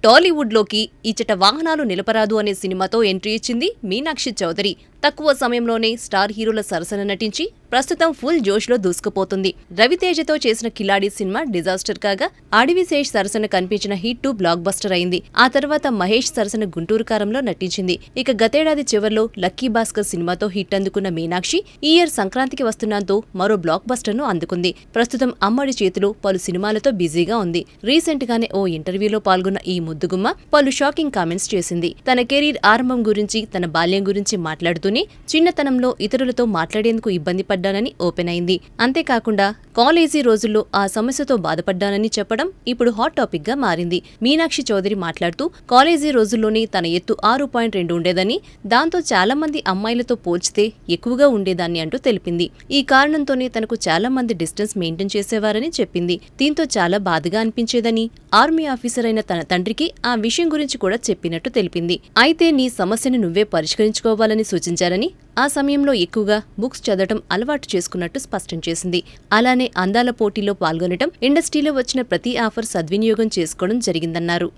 టాలీవుడ్లోకి ఇచ్చట వాహనాలు నిలపరాదు అనే సినిమాతో ఎంట్రీ ఇచ్చింది మీనాక్షి చౌదరి. తక్కువ సమయంలోనే స్టార్ హీరోల సరసన నటించి ప్రస్తుతం ఫుల్ జోష్లో దూసుకుపోతుంది. రవితేజతో చేసిన కిలాడి సినిమా డిజాస్టర్ కాగా, అడవిశేష్ సరసన కనిపించిన హిట్ 2 బ్లాక్ బస్టర్ అయింది. ఆ తర్వాత మహేష్ సరసన గుంటూరు కారంలో నటించింది. ఇక గతేడాది చివర్లో లక్కీ భాస్కర్ సినిమాతో హిట్ అందుకున్న మీనాక్షి ఈ ఇయర్ సంక్రాంతికి వస్తున్నంతో మరో బ్లాక్ బస్టర్ ను అందుకుంది. ప్రస్తుతం అమ్మడి చేతిలో పలు సినిమాలతో బిజీగా ఉంది. రీసెంట్ గానే ఓ ఇంటర్వ్యూలో పాల్గొన్న ఈ ముద్దుగుమ్మ పలు షాకింగ్ కామెంట్స్ చేసింది. తన కెరీర్ ఆరంభం గురించి, తన బాల్యం గురించి మాట్లాడుతూనే చిన్నతనంలో ఇతరులతో మాట్లాడేందుకు ఇబ్బంది పడ్డానని ఓపెన్ అయింది. అంతేకాకుండా కాలేజీ రోజుల్లో ఆ సమస్యతో బాధపడ్డానని చెప్పడం ఇప్పుడు హాట్ టాపిక్ గా మారింది. మీనాక్షి చౌదరి మాట్లాడుతూ కాలేజీ రోజుల్లోనే తన ఎత్తు 6.2 ఉండేదని, దాంతో చాలా మంది అమ్మాయిలతో పోల్చితే ఎక్కువగా ఉండేదాన్ని అంటూ తెలిపింది. ఈ కారణంతోనే తనకు చాలా మంది డిస్టెన్స్ మెయింటైన్ చేసేవారని చెప్పింది. దీంతో చాలా బాధగా అనిపించేదని, ఆర్మీ ఆఫీసర్ అయిన తన తండ్రికి ఆ విషయం గురించి కూడా చెప్పినట్టు తెలిపింది. అయితే నీ సమస్యను నువ్వే పరిష్కరించుకోవాలని సూచించారని, ఆ సమయంలో ఎక్కువగా బుక్స్ చదవటం అలవాటు చేసుకున్నట్టు స్పష్టం చేసింది. అలానే అందాల పోటీలో పాల్గొనటం, ఇండస్ట్రీలో వచ్చిన ప్రతి ఆఫర్ సద్వినియోగం చేసుకోవడం జరిగిందన్నారు.